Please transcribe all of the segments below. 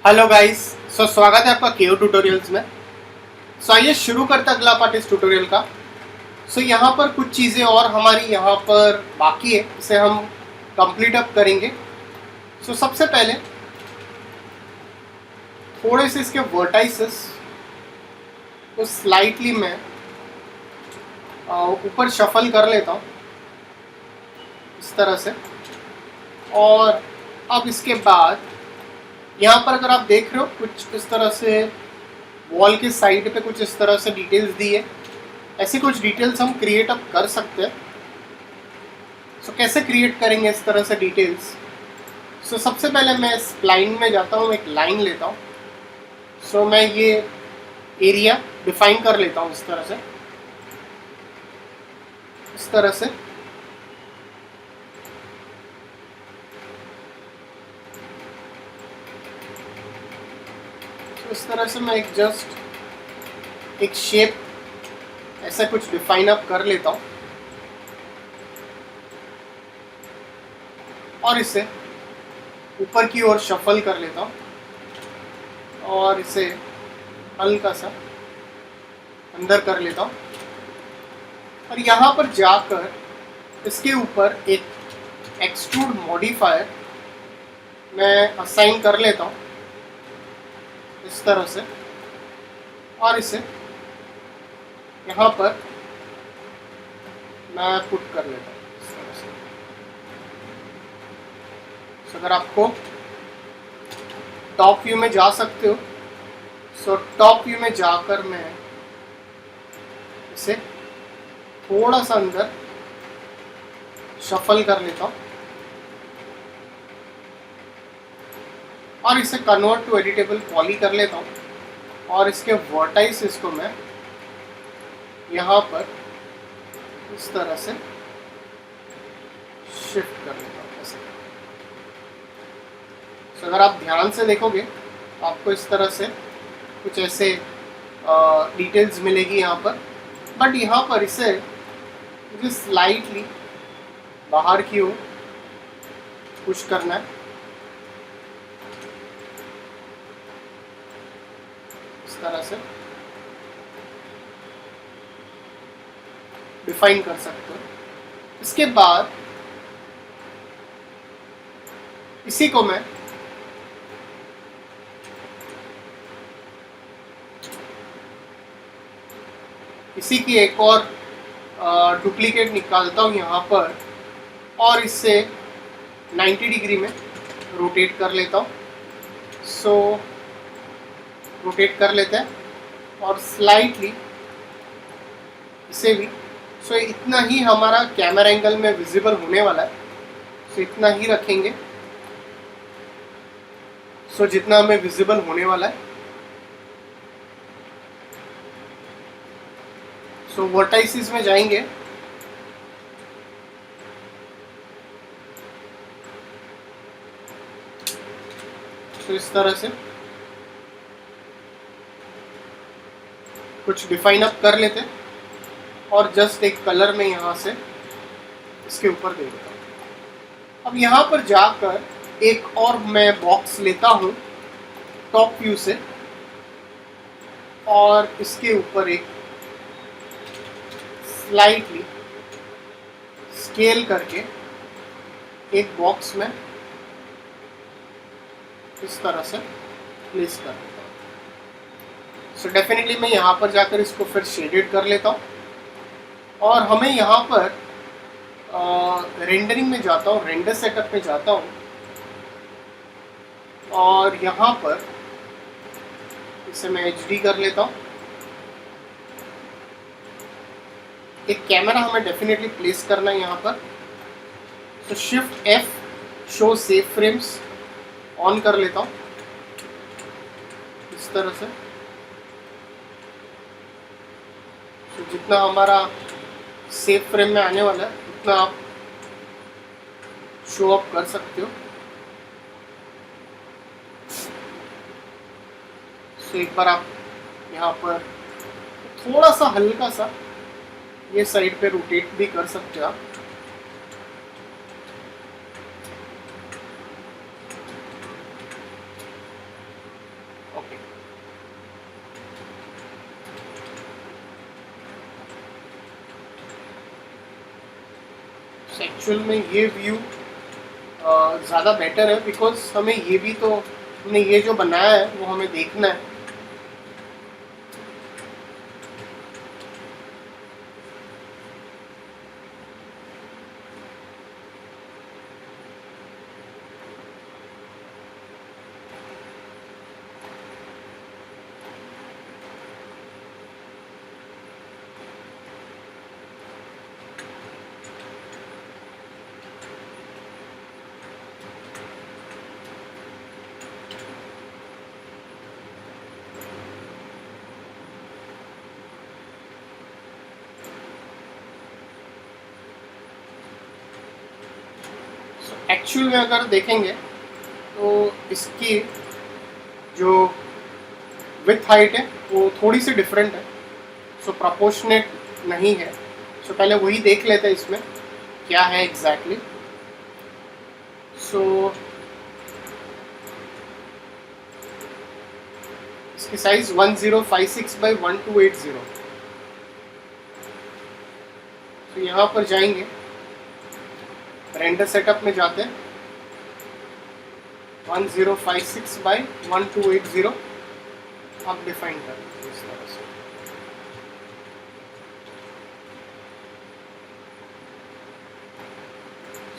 Hello guys. स्वागत है आपका केओ ट्यूटोरियल्स में। आइए शुरू करते हैं अगला पार्ट इस ट्यूटोरियल का। यहाँ पर कुछ चीज़ें और हमारी यहाँ पर बाकी है, इसे हम कंप्लीट अप करेंगे। सबसे पहले थोड़े से इसके वर्टाइसेस को स्लाइटली मैं ऊपर शफल कर लेता हूँ इस तरह से। और अब इसके बाद यहाँ पर अगर आप देख रहे हो कुछ इस तरह से वॉल के साइड पे कुछ इस तरह से डिटेल्स दी है। ऐसी कुछ डिटेल्स हम क्रिएट अप कर सकते हैं। कैसे क्रिएट करेंगे इस तरह से डिटेल्स? सबसे पहले मैं स्प्लाइन में जाता हूँ, एक लाइन लेता हूँ। मैं ये एरिया डिफाइन कर लेता हूँ इस तरह से, इस तरह से। इस तरह से मैं एक शेप ऐसा कुछ डिफाइन अप कर लेता हूँ और इसे ऊपर की ओर शफल कर लेता हूँ और इसे हल्का सा अंदर कर लेता हूँ। और यहाँ पर जाकर इसके ऊपर एक एक्सट्रूड मॉडिफायर मैं असाइन कर लेता हूँ इस तरह से। और इसे यहाँ पर मैं पुट कर लेता हूँ इस तरह से। अगर आपको टॉप व्यू में जा सकते हो, टॉप व्यू में जाकर मैं इसे थोड़ा सा अंदर शफल कर लेता हूँ और इसे कन्वर्ट टू एडिटेबल पॉली कर लेता हूँ। और इसके वर्टाइसेस को मैं यहाँ पर इस तरह से शिफ्ट कर लेता हूँ ऐसे। अगर आप ध्यान से देखोगे आपको इस तरह से कुछ ऐसे डिटेल्स मिलेगी यहाँ पर। बट यहाँ पर इसे मुझे स्लाइटली बाहर की ओर पुश करना है इस तरह से। डिफाइन कर सकते हो। इसके बाद इसी को मैं इसी की एक और डुप्लीकेट निकालता हूँ यहाँ पर और इससे 90 डिग्री में रोटेट कर लेता हूँ। रोटेट कर लेते हैं और स्लाइटली इसे भी। इतना ही हमारा कैमरा एंगल में विजिबल होने वाला है। इतना ही रखेंगे जितना हमें विजिबल होने वाला है। वर्टाइसिस में जाएंगे इस तरह से कुछ डिफाइन अप कर लेते हैं और जस्ट एक कलर में यहाँ से इसके ऊपर दे देता हूँ। अब यहाँ पर जाकर एक और मैं बॉक्स लेता हूँ टॉप व्यू से और इसके ऊपर एक स्लाइटली स्केल करके एक बॉक्स में इस तरह से प्लेस कर देता हूँ। डेफिनेटली मैं यहाँ पर जाकर इसको फिर शेडेड कर लेता हूँ और हमें यहाँ पर रेंडरिंग में जाता हूँ, रेंडर सेटअप में जाता हूँ और यहाँ पर इसे मैं HD कर लेता हूँ। एक कैमरा हमें डेफिनेटली प्लेस करना है यहाँ पर। Shift F show save frames on कर लेता हूँ इस तरह से। जितना हमारा सेव फ्रेम में आने वाला है उतना आप शो अप कर सकते हो। एक बार आप यहाँ पर थोड़ा सा हल्का सा ये साइड पे रोटेट भी कर सकते हो आप। एक्चुअल में ये व्यू ज़्यादा बेटर है, बिकॉज हमें ये भी तो, हमने ये जो बनाया है वो हमें देखना है। एक्चुअल में अगर देखेंगे तो इसकी जो विथ हाइट है वो थोड़ी सी डिफरेंट है, सो प्रोपोर्शनेट नहीं है। सो पहले वही देख लेते हैं इसमें क्या है एग्जैक्टली। सो इसकी साइज 1056 बाई 1280। तो यहाँ पर जाएंगे, रेंडर सेटअप में जाते हैं, 1056 बाई 1280 आप डिफाइन कर इस तरह से।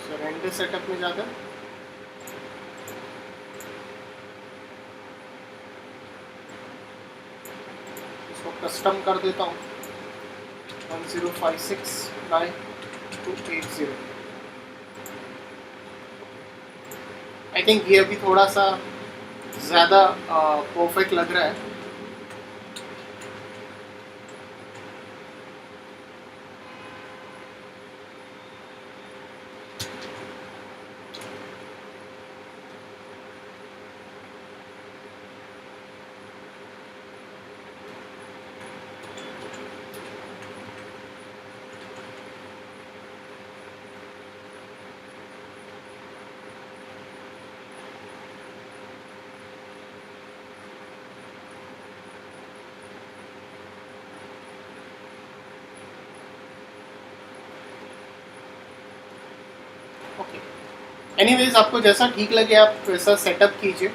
सो रेंडर सेटअप में जाते हैं, इसको कस्टम कर देता हूँ 1056 बाई 280। आई थिंक ये अभी थोड़ा सा ज़्यादा परफेक्ट लग रहा है। ओके, एनीवेज आपको जैसा ठीक लगे आप वैसा सेटअप कीजिए,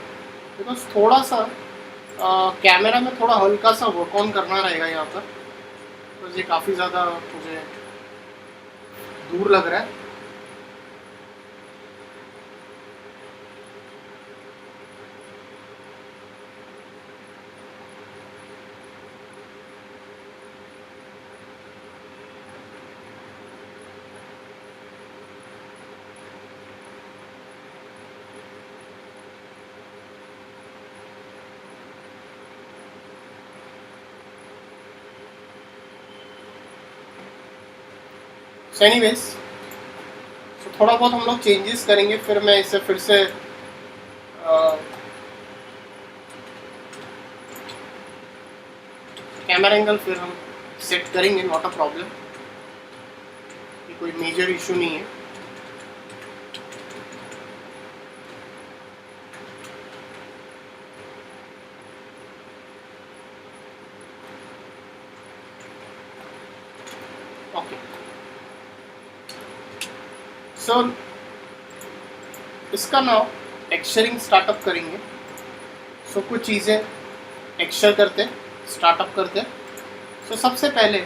बिकॉज थोड़ा सा कैमरा में थोड़ा हल्का सा वर्क ऑन करना रहेगा यहाँ पर, तो ये काफ़ी ज़्यादा मुझे दूर लग रहा है। सो एनीवेज, तो थोड़ा बहुत हम लोग चेंजेस करेंगे, फिर मैं इसे फिर से कैमरा एंगल फिर हम सेट करेंगे, नॉट अ प्रॉब्लम, ये कोई मेजर इशू नहीं है। ओके, सो इसका नाम टेक्सचरिंग स्टार्टअप करेंगे। सो कुछ चीज़ें टेक्सचर करते स्टार्टअप करते। सो सबसे पहले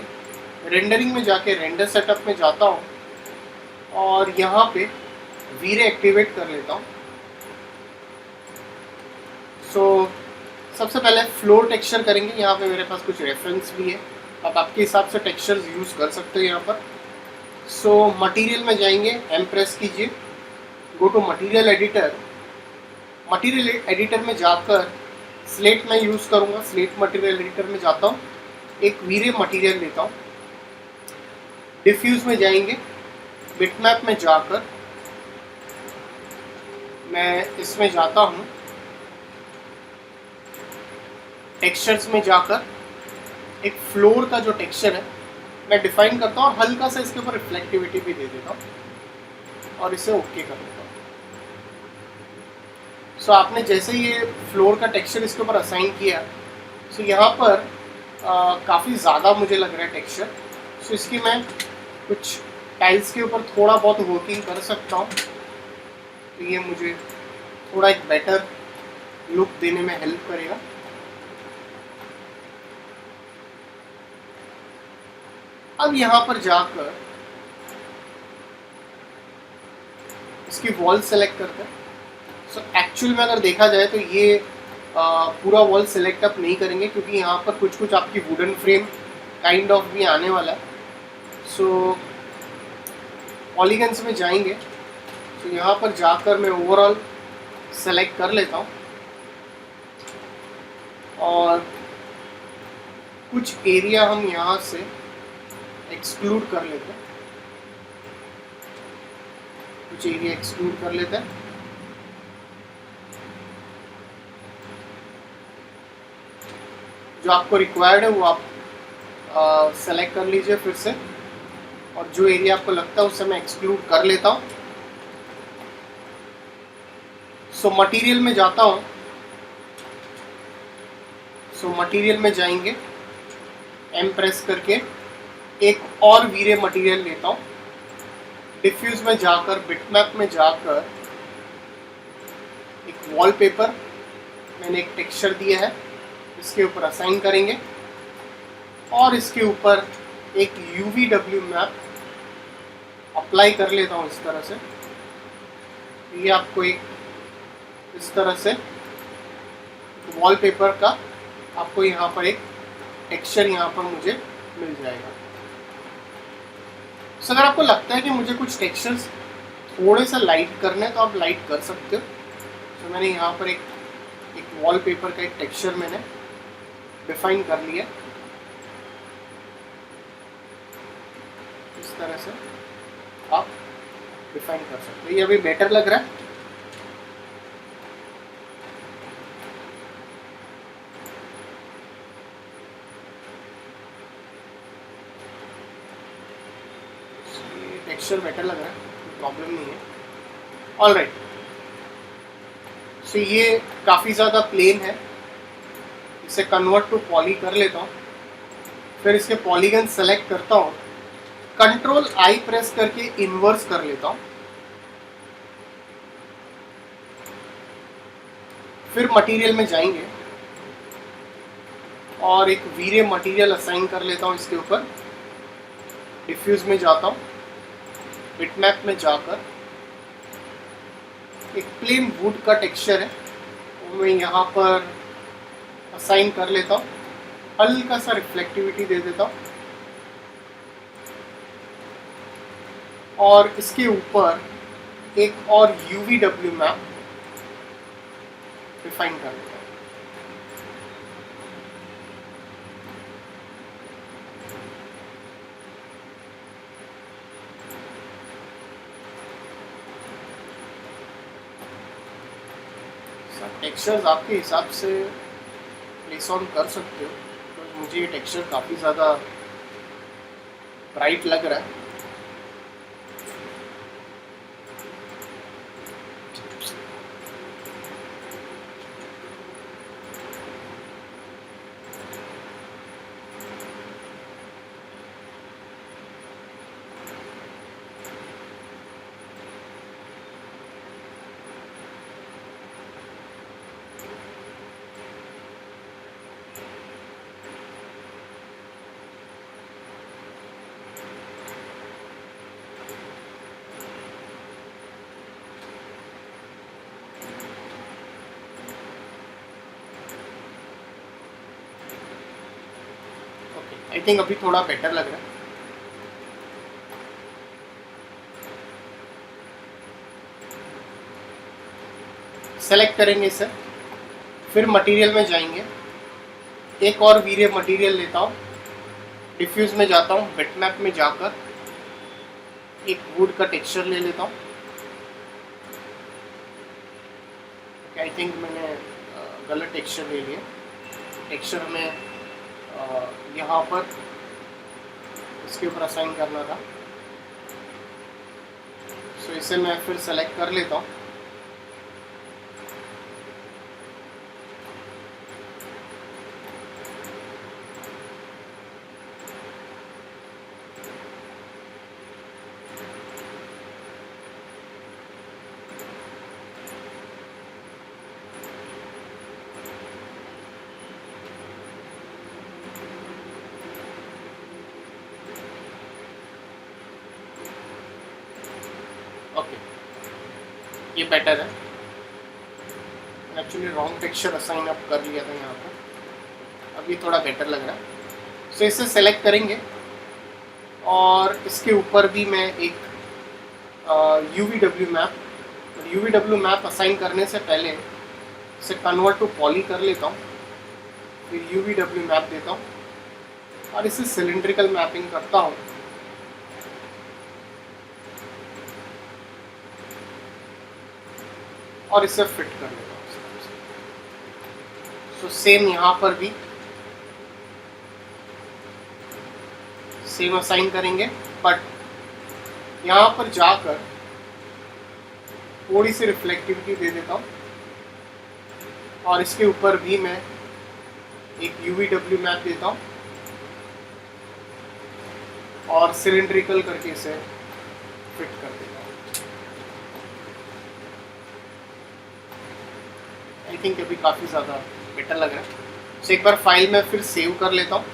रेंडरिंग में जाके रेंडर सेटअप में जाता हूँ और यहाँ पे वीरे एक्टिवेट कर लेता हूँ। सो सबसे पहले फ्लोर टेक्सचर करेंगे। यहाँ पे मेरे पास कुछ रेफरेंस भी है, आप आपके हिसाब से टेक्सचर्स यूज़ कर सकते हो यहाँ पर। सो मटेरियल में जाएंगे, एम प्रेस कीजिए, go to material editor. Material editor में जाकर स्लेट में यूज़ करूँगा, स्लेट मटेरियल एडिटर में जाता हूँ, एक वीरे मटेरियल लेता हूँ। डिफ्यूज़ में जाएंगे, बिटमैप में जाकर मैं इसमें जाता हूँ, टेक्सचर्स में जाकर एक फ्लोर का जो टेक्सचर है मैं डिफाइन करता हूँ और हल्का सा इसके ऊपर रिफ्लेक्टिविटी भी दे देता हूँ और इसे ओके कर देता हूँ। सो आपने जैसे ये फ्लोर का टेक्सचर इसके ऊपर असाइन किया, सो यहाँ पर काफ़ी ज़्यादा मुझे लग रहा है टेक्सचर। सो इसकी मैं कुछ टाइल्स के ऊपर थोड़ा बहुत वर्किंग कर सकता हूँ, तो ये मुझे थोड़ा एक बेटर लुक देने में हेल्प करेगा। अब यहाँ पर जाकर इसकी वॉल सेलेक्ट करते हैं। सो एक्चुअल में अगर देखा जाए तो ये पूरा वॉल सेलेक्ट अप नहीं करेंगे, क्योंकि यहाँ पर कुछ कुछ आपकी वुडन फ्रेम काइंड ऑफ भी आने वाला है। सो पॉलीगन्स में जाएंगे, तो यहाँ पर जाकर मैं ओवरऑल सेलेक्ट कर लेता हूँ और कुछ एरिया हम यहाँ से एक्सक्लूड कर लेते हैं, कुछ एरिया एक्सक्लूड कर लेते हैं। जो आपको रिक्वायर्ड है वो आप सेलेक्ट कर लीजिए फिर से, और जो एरिया आपको लगता है उससे मैं एक्सक्लूड कर लेता हूँ। सो मटेरियल में जाता हूँ, सो मटेरियल में जाएंगे, एम प्रेस करके एक और वीरे मटेरियल लेता हूँ, डिफ्यूज में जाकर बिटमैप में जाकर एक वॉलपेपर मैंने एक टेक्सचर दिया है, इसके ऊपर असाइन करेंगे और इसके ऊपर एक UVW मैप अप्लाई कर लेता हूँ इस तरह से। ये आपको एक इस तरह से वॉलपेपर का आपको यहाँ पर एक टेक्सचर यहाँ पर मुझे मिल जाएगा। सो अगर आपको लगता है कि मुझे कुछ टेक्सचर्स थोड़े से लाइट करने हैं तो आप लाइट कर सकते हो। सो मैंने यहाँ पर एक वॉलपेपर का एक टेक्सचर मैंने डिफाइन कर लिया, इस तरह से आप डिफाइन कर सकते हो। ये अभी बेटर लग रहा है। टेक्सचर बेटर लग रहा है, प्रॉब्लम नहीं है। ऑल राइट, सो ये काफ़ी ज़्यादा प्लेन है, इसे कन्वर्ट टू पॉली कर लेता हूँ, फिर इसके पॉलीगन सेलेक्ट करता हूँ, कंट्रोल आई प्रेस करके इन्वर्स कर लेता हूँ, फिर मटेरियल में जाएंगे और एक वीरे मटेरियल असाइन कर लेता हूँ इसके ऊपर, डिफ्यूज में जाता हूँ, बिटमैप में जाकर एक प्लेन वुड का टेक्सचर है वो मैं यहाँ पर असाइन कर लेता हूँ, हल्का सा रिफ्लेक्टिविटी दे देता हूँ और इसके ऊपर एक और UVW मैप डिफाइन कर लेता हूँ। टेक्सचर्स आपके हिसाब से प्लेस ऑन कर सकते हो, तो मुझे ये टेक्सचर काफ़ी ज़्यादा ब्राइट लग रहा है। आई थिंक अभी थोड़ा बेटर लग रहा है। सेलेक्ट करेंगे इसे, फिर मटेरियल में जाएंगे, एक और वीरे मटेरियल लेता हूँ, डिफ्यूज में जाता हूँ, बिटमैप में जाकर एक वुड का टेक्सचर ले लेता हूँ। आई थिंक मैंने गलत टेक्सचर ले लिया। टेक्सचर में यहाँ पर इसके ऊपर असाइन करना था, सो इसे मैं फिर सेलेक्ट कर लेता हूँ। ओके, ये बेटर है। Actually wrong texture assign up कर लिया था यहाँ पर, अब ये थोड़ा बेटर लग रहा है। सो इसे सेलेक्ट करेंगे और इसके ऊपर भी मैं एक UVW map, UVW map assign करने से पहले इसे कन्वर्ट टू पॉली कर लेता हूँ, फिर UVW मैप देता हूँ और इसे सिलिंड्रिकल मैपिंग करता हूँ। और इसे फिट कर लेता हूँ। सो सेम यहाँ पर भी सेम असाइन करेंगे, बट यहाँ पर जाकर थोड़ी सी रिफ्लेक्टिविटी दे देता हूँ और इसके ऊपर भी मैं एक UVW मैप देता हूँ और सिलिंड्रिकल करके इसे फिट कर देता हूँ। आई थिंक अभी काफ़ी ज़्यादा बेटर लग रहा है। तो एक बार फाइल में फिर सेव कर लेता हूँ।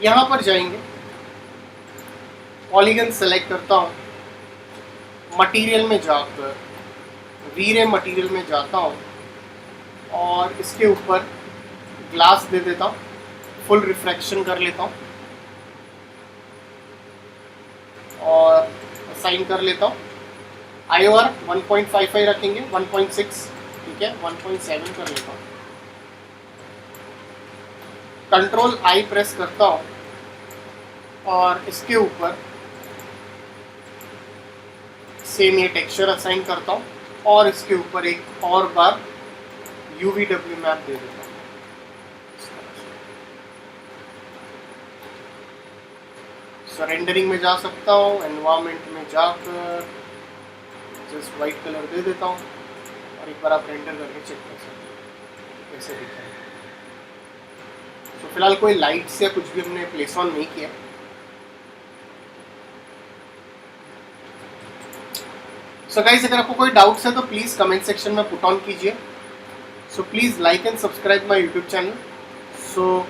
यहाँ पर जाएंगे, पॉलीगन सेलेक्ट करता हूँ, मटेरियल में जाकर वीरे मटेरियल में जाता हूँ और इसके ऊपर ग्लास दे देता हूँ, फुल रिफ्रैक्शन कर लेता हूँ और असाइन कर लेता हूँ। IOR 1.55 रखेंगे, 1.6 ठीक है, 1.7 कर लेता हूँ। कंट्रोल I प्रेस करता हूँ और इसके ऊपर सेम ये टेक्सचर असाइन करता हूँ और इसके ऊपर एक और बार UVW मैप दे देता हूँ। सरेंडरिंग में जा सकता हूँ, एनवायरनमेंट में जाकर जस्ट वाइट कलर दे देता हूँ और एक बार आप रेंडर करके चेक कर सकते हो कैसे दिखता है। तो फिलहाल कोई लाइट्स या कुछ भी हमने प्लेस ऑन नहीं किया। सो गाइस, अगर आपको कोई डाउट्स है तो प्लीज़ कमेंट सेक्शन में पुट ऑन कीजिए। So please like and subscribe my YouTube channel. So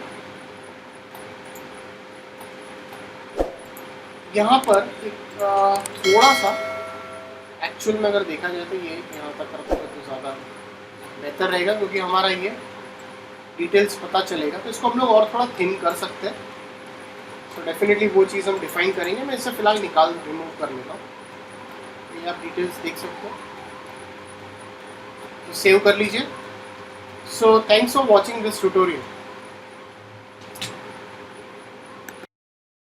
यहाँ पर एक थोड़ा सा एक्चुअल में अगर देखा जाए तो ये यहाँ तक रखोगे तो ज़्यादा बेहतर रहेगा, क्योंकि हमारा ये डिटेल्स पता चलेगा। तो इसको हम लोग और थोड़ा थिन कर सकते हैं। तो डेफिनेटली वो चीज़ हम डिफाइन करेंगे। मैं इसे फ़िलहाल रिमूव कर लेता हूँ। ये आप डिटेल्स देख सकते हो, तो सेव कर लीजिए। So thanks for watching this tutorial.